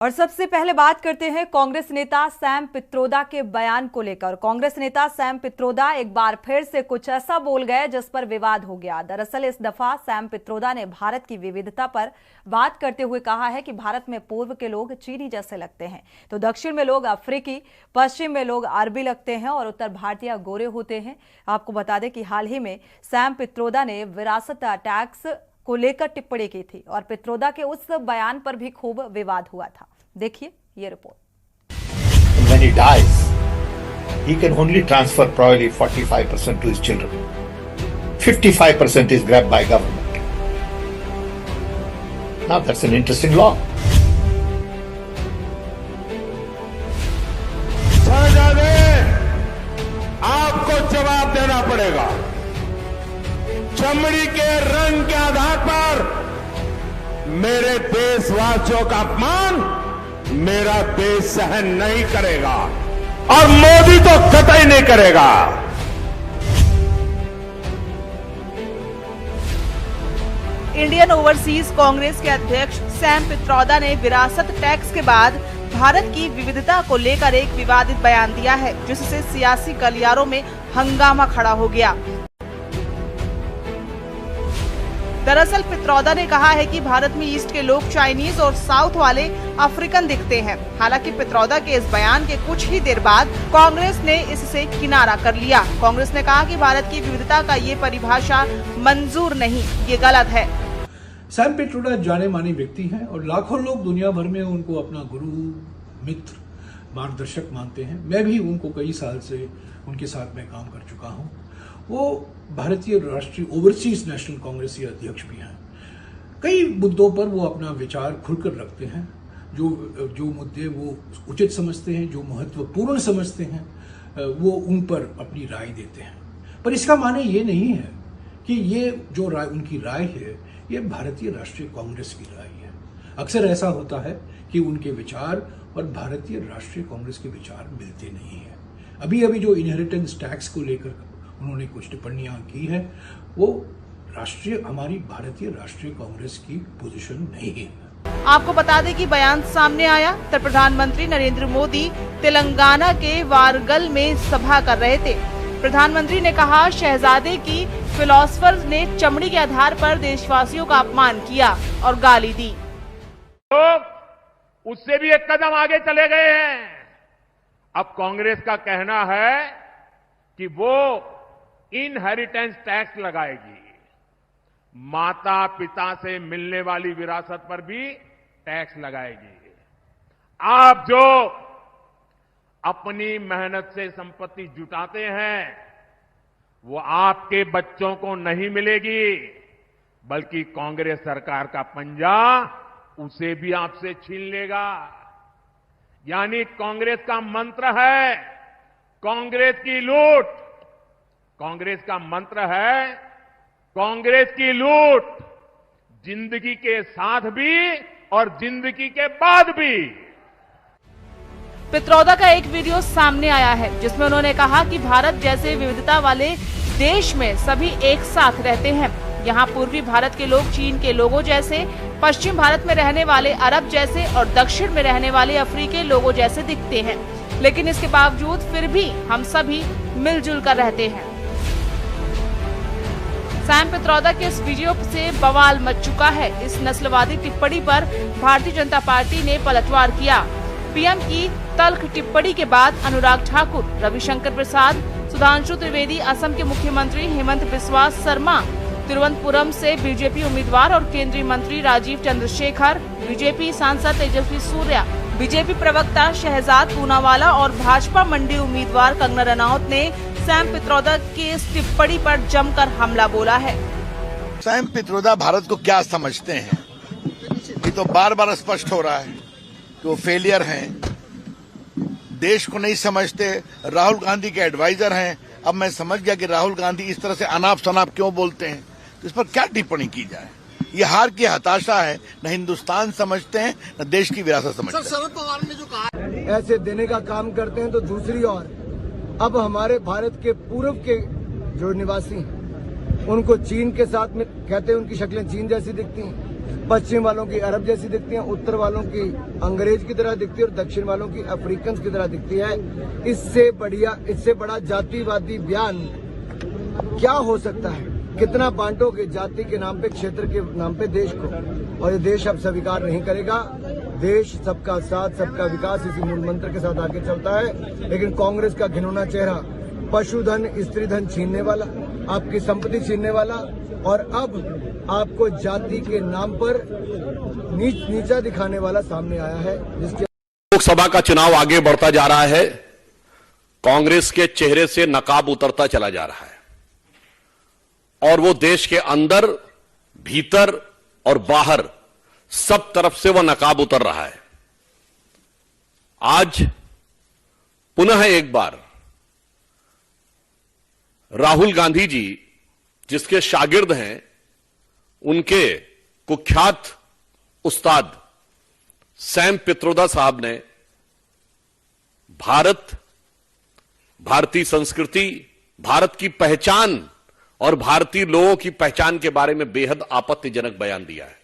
और सबसे पहले बात करते हैं कांग्रेस नेता सैम पित्रोदा के बयान को लेकर। कांग्रेस नेता सैम पित्रोदा एक बार फिर से कुछ ऐसा बोल गए जिस पर विवाद हो गया। दरअसल इस दफा सैम पित्रोदा ने भारत की विविधता पर बात करते हुए कहा है कि भारत में पूर्व के लोग चीनी जैसे लगते हैं तो दक्षिण में लोग अफ्रीकी, पश्चिम में लोग अरबी लगते हैं और उत्तर भारतीय गोरे होते हैं। आपको बता दें कि हाल ही में सैम पित्रोदा ने विरासत टैक्स को लेकर टिप्पणी की थी और पित्रोदा के उस बयान पर भी खूब विवाद हुआ था। देखिए ये report. When he dies, he can only transfer probably 45% to his children. 55% is grabbed by government. Now that's an interesting law. शहजादे, आपको जवाब देना पड़ेगा। चमड़ी के रंग के आधार पर मेरे देशवासियों का अपमान मेरा देश सहन नहीं करेगा और मोदी तो कतई नहीं करेगा। इंडियन ओवरसीज कांग्रेस के अध्यक्ष सैम पित्रोदा ने विरासत टैक्स के बाद भारत की विविधता को लेकर एक विवादित बयान दिया है, जिससे सियासी गलियारों में हंगामा खड़ा हो गया। दरअसल पित्रोदा ने कहा है कि भारत में ईस्ट के लोग चाइनीज और साउथ वाले अफ्रीकन दिखते हैं। हालांकि पित्रोदा के इस बयान के कुछ ही देर बाद कांग्रेस ने इससे किनारा कर लिया। कांग्रेस ने कहा कि भारत की विविधता का ये परिभाषा मंजूर नहीं, ये गलत है। सैम पित्रोदा जाने माने व्यक्ति हैं और लाखों लोग दुनिया भर में उनको अपना गुरु, मित्र, मार्गदर्शक मानते हैं। मैं भी उनको कई साल से उनके साथ में काम कर चुका हूँ। वो भारतीय राष्ट्रीय ओवरसीज नेशनल कांग्रेस के अध्यक्ष भी हैं। कई मुद्दों पर वो अपना विचार खुलकर रखते हैं। जो मुद्दे वो उचित समझते हैं, जो महत्वपूर्ण समझते हैं, वो उन पर अपनी राय देते हैं। पर इसका माने ये नहीं है कि ये जो राय उनकी राय है ये भारतीय राष्ट्रीय कांग्रेस की राय है। अक्सर ऐसा होता है कि उनके विचार और भारतीय राष्ट्रीय कांग्रेस के विचार मिलते नहीं है। अभी अभी जो इनहेरिटेंस टैक्स को लेकर उन्होंने कुछ टिप्पणियां की है, वो हमारी भारतीय राष्ट्रीय कांग्रेस की पोजीशन नहीं है। आपको बता दें कि बयान सामने आया तब प्रधानमंत्री नरेंद्र मोदी तेलंगाना के वारंगल में सभा कर रहे थे। प्रधानमंत्री ने कहा, शहजादे की फिलोसफर्स ने चमड़ी के आधार पर देशवासियों का अपमान किया और गाली दी। लोग उससे भी एक कदम आगे चले गए हैं। अब कांग्रेस का कहना है कि वो इनहेरिटेंस टैक्स लगाएगी। माता पिता से मिलने वाली विरासत पर भी टैक्स लगाएगी। आप जो अपनी मेहनत से संपत्ति जुटाते हैं वो आपके बच्चों को नहीं मिलेगी, बल्कि कांग्रेस सरकार का पंजा उसे भी आपसे छीन लेगा। यानी कांग्रेस का मंत्र है कांग्रेस की लूट। कांग्रेस का मंत्र है कांग्रेस की लूट, जिंदगी के साथ भी और जिंदगी के बाद भी। पित्रोदा का एक वीडियो सामने आया है जिसमें उन्होंने कहा कि भारत जैसे विविधता वाले देश में सभी एक साथ रहते हैं। यहाँ पूर्वी भारत के लोग चीन के लोगों जैसे, पश्चिम भारत में रहने वाले अरब जैसे और दक्षिण में रहने वाले अफ्रीकी लोगों जैसे दिखते हैं, लेकिन इसके बावजूद फिर भी हम सभी मिलजुल कर रहते हैं। सैम पित्रोदा के इस वीडियो से बवाल मच चुका है। इस नस्लवादी टिप्पणी पर भारतीय जनता पार्टी ने पलटवार किया। पीएम की तल्ख टिप्पणी के बाद अनुराग ठाकुर, रविशंकर प्रसाद, सुधांशु त्रिवेदी, असम के मुख्यमंत्री हेमंत बिस्वा शर्मा, तिरुवनंतपुरम से बीजेपी उम्मीदवार और केंद्रीय मंत्री राजीव चंद्रशेखर, बीजेपी सांसद तेजस्वी सूर्या, बीजेपी प्रवक्ता शहजाद पूनावाला और भाजपा मंडी उम्मीदवार कंगना रनौत ने सैम पित्रोदा की इस टिप्पणी पर जमकर हमला बोला है। सैम पित्रोदा भारत को क्या समझते हैं, ये तो बार बार स्पष्ट हो रहा है कि वो फेलियर हैं, देश को नहीं समझते, राहुल गांधी के एडवाइजर हैं। अब मैं समझ गया कि राहुल गांधी इस तरह से अनाप शनाप क्यों बोलते हैं, तो इस पर क्या टिप्पणी की जाए। ये हार की हताशा है, न हिंदुस्तान समझते हैं न देश की विरासत समझते हैं। शरद पवार ने जो कहा ऐसे देने का काम करते हैं, तो दूसरी ओर अब हमारे भारत के पूर्व के जो निवासी हैं उनको चीन के साथ में कहते हैं, उनकी शक्लें चीन जैसी दिखती हैं। पश्चिम वालों की अरब जैसी दिखती है, उत्तर वालों की अंग्रेज की तरह दिखती है और दक्षिण वालों की अफ्रीकन की तरह दिखती है। इससे बड़ा जातिवादी बयान क्या हो सकता है? कितना बांटोगे जाति के नाम पे, क्षेत्र के नाम पे देश को, और ये देश अब स्वीकार नहीं करेगा। देश सबका साथ सबका विकास इसी मूल मंत्र के साथ आगे चलता है, लेकिन कांग्रेस का घिनौना चेहरा पशुधन, स्त्री धन छीनने वाला, आपकी संपत्ति छीनने वाला, और अब आपको जाति के नाम पर नीचा दिखाने वाला सामने आया है। जिसके लोकसभा का चुनाव आगे बढ़ता जा रहा है, कांग्रेस के चेहरे से नकाब उतरता चला जा रहा है और वो देश के अंदर, भीतर और बाहर सब तरफ से वो नकाब उतर रहा है। आज पुनः एक बार राहुल गांधी जी, जिसके शागिर्द हैं, उनके कुख्यात उस्ताद सैम पित्रोदा साहब ने भारतीय संस्कृति, भारत की पहचान और भारतीय लोगों की पहचान के बारे में बेहद आपत्तिजनक बयान दिया है।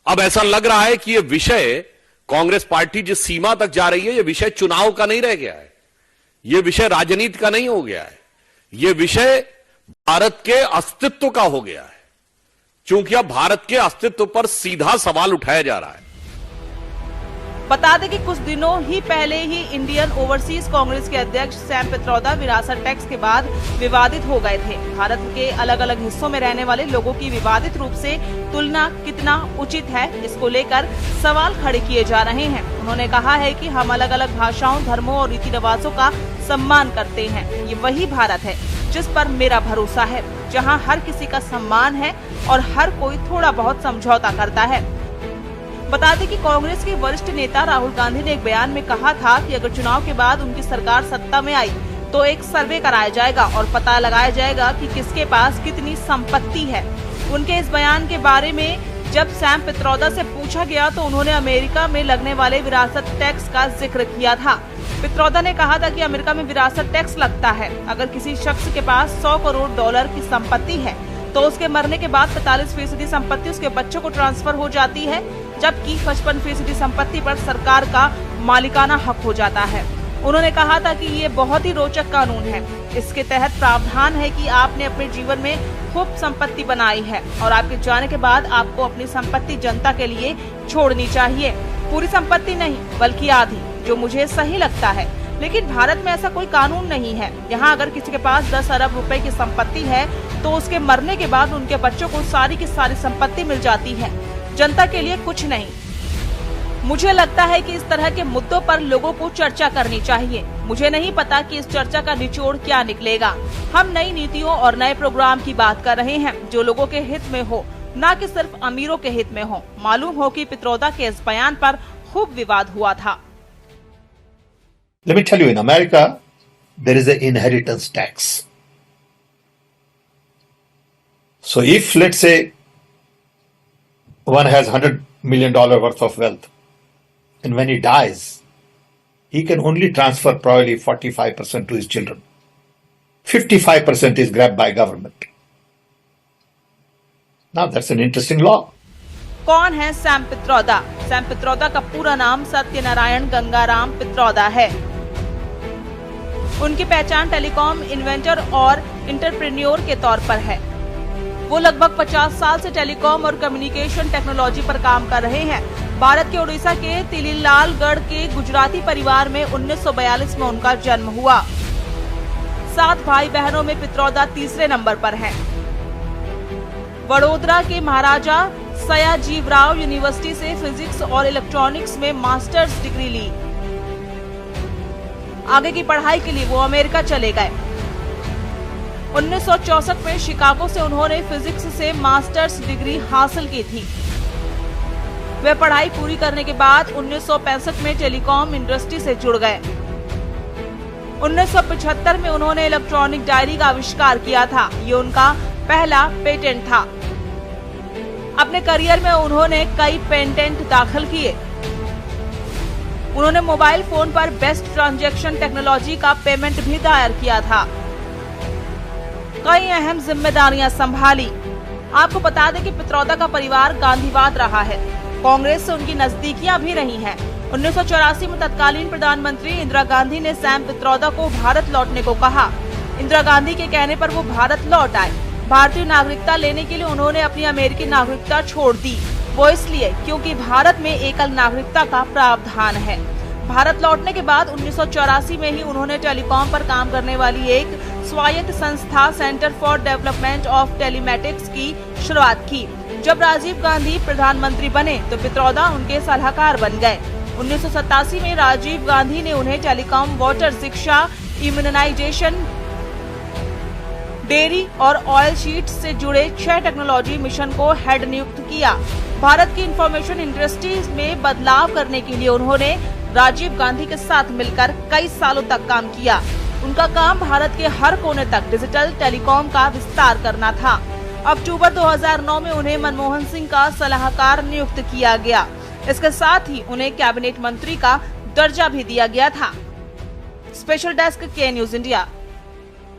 अब ऐसा लग रहा है कि यह विषय, कांग्रेस पार्टी जिस सीमा तक जा रही है, यह विषय चुनाव का नहीं रह गया है, यह विषय राजनीति का नहीं हो गया है, यह विषय भारत के अस्तित्व का हो गया है, क्योंकि अब भारत के अस्तित्व पर सीधा सवाल उठाया जा रहा है। बता दें कि कुछ दिनों ही पहले ही इंडियन ओवरसीज कांग्रेस के अध्यक्ष सैम पित्रोदा विरासत टैक्स के बाद विवादित हो गए थे। भारत के अलग अलग हिस्सों में रहने वाले लोगों की विवादित रूप से तुलना कितना उचित है, इसको लेकर सवाल खड़े किए जा रहे हैं। उन्होंने कहा है कि हम अलग अलग भाषाओं, धर्मों और रीति रिवाजों का सम्मान करते हैं। ये वही भारत है जिस पर मेरा भरोसा है, जहाँ हर किसी का सम्मान है और हर कोई थोड़ा बहुत समझौता करता है। बता दें कि कांग्रेस के वरिष्ठ नेता राहुल गांधी ने एक बयान में कहा था कि अगर चुनाव के बाद उनकी सरकार सत्ता में आई तो एक सर्वे कराया जाएगा और पता लगाया जाएगा कि किसके पास कितनी संपत्ति है। उनके इस बयान के बारे में जब सैम पित्रोदा से पूछा गया तो उन्होंने अमेरिका में लगने वाले विरासत टैक्स का जिक्र किया था। पित्रोदा ने कहा था कि अमेरिका में विरासत टैक्स लगता है। अगर किसी शख्स के पास $100 करोड़ की संपत्ति है तो उसके मरने के बाद 45% संपत्ति उसके बच्चों को ट्रांसफर हो जाती है, जबकि 55% संपत्ति पर सरकार का मालिकाना हक हो जाता है। उन्होंने कहा था कि ये बहुत ही रोचक कानून है। इसके तहत प्रावधान है कि आपने अपने जीवन में खूब संपत्ति बनाई है और आपके जाने के बाद आपको अपनी संपत्ति जनता के लिए छोड़नी चाहिए। पूरी संपत्ति नहीं बल्कि आधी, जो मुझे सही लगता है। लेकिन भारत में ऐसा कोई कानून नहीं है। यहाँ अगर किसी के पास 10 अरब रुपए की संपत्ति है तो उसके मरने के बाद उनके बच्चों को सारी की सारी संपत्ति मिल जाती है, जनता के लिए कुछ नहीं। मुझे लगता है कि इस तरह के मुद्दों पर लोगों को चर्चा करनी चाहिए। मुझे नहीं पता कि इस चर्चा का निचोड़ क्या निकलेगा। हम नई नीतियों और नए प्रोग्राम की बात कर रहे हैं जो लोगों के हित में हो, न कि सिर्फ अमीरों के हित में हो। मालूम हो कि पित्रोदा के इस बयान पर खूब विवाद हुआ था। Let me tell you, in America, there is an inheritance tax. So if, let's say, one has $100 million worth of wealth, and when he dies, he can only transfer probably 45% to his children. 55% is grabbed by government. Now that's an interesting law. कौन है Sam Pitroda? Sam Pitroda का पूरा नाम सत्यनारायण गंगाराम पित्रोदा है। उनकी पहचान telecom inventor और entrepreneur के तौर पर है। वो लगभग 50 साल से टेलीकॉम और कम्युनिकेशन टेक्नोलॉजी पर काम कर रहे हैं। भारत के उड़ीसा के तिलीलालगढ़ के गुजराती परिवार में 1942 में उनका जन्म हुआ। 7 भाई बहनों में पित्रोदा तीसरे नंबर पर हैं। वडोदरा के महाराजा सयाजीराव यूनिवर्सिटी से फिजिक्स और इलेक्ट्रॉनिक्स में मास्टर्स डिग्री ली। आगे की पढ़ाई के लिए वो अमेरिका चले गए। 1964 में शिकागो से उन्होंने फिजिक्स से मास्टर्स डिग्री हासिल की थी। वे पढ़ाई पूरी करने के बाद 1965 में टेलीकॉम इंडस्ट्री से जुड़ गए। 1975 में उन्होंने इलेक्ट्रॉनिक डायरी का आविष्कार किया था। ये उनका पहला पेटेंट था। अपने करियर में उन्होंने कई पेटेंट दाखिल किए। उन्होंने मोबाइल फोन पर बेस्ट ट्रांजैक्शन टेक्नोलॉजी का पेटेंट भी दायर किया था। कई अहम जिम्मेदारियां संभाली। आपको बता दें कि पित्रोदा का परिवार गांधीवाद रहा है। कांग्रेस से उनकी नजदीकियां भी रही हैं। 1984 में तत्कालीन प्रधानमंत्री इंदिरा गांधी ने सैम पित्रोदा को भारत लौटने को कहा। इंदिरा गांधी के कहने पर वो भारत लौट आए। भारतीय नागरिकता लेने के लिए उन्होंने अपनी अमेरिकी नागरिकता छोड़ दी। वो इसलिए क्योंकि भारत में एकल नागरिकता का प्रावधान है। भारत लौटने के बाद 1984 में ही उन्होंने टेलीकॉम पर काम करने वाली एक स्वायत्त संस्था centre for development of telematics की शुरुआत की। जब राजीव गांधी प्रधानमंत्री बने तो पित्रोदा उनके सलाहकार बन गए। 1987 में राजीव गांधी ने उन्हें टेलीकॉम, वाटर, शिक्षा, इम्यूनाइजेशन, डेयरी और ऑयल शीट्स से जुड़े 6 टेक्नोलॉजी मिशन को हेड नियुक्त किया। भारत की इंफॉर्मेशन इंडस्ट्री में बदलाव करने के लिए उन्होंने राजीव गांधी के साथ मिलकर कई सालों तक काम किया। उनका काम भारत के हर कोने तक डिजिटल टेलीकॉम का विस्तार करना था। अक्टूबर 2009 में उन्हें मनमोहन सिंह का सलाहकार नियुक्त किया गया। इसके साथ ही उन्हें कैबिनेट मंत्री का दर्जा भी दिया गया था। स्पेशल डेस्क के न्यूज इंडिया।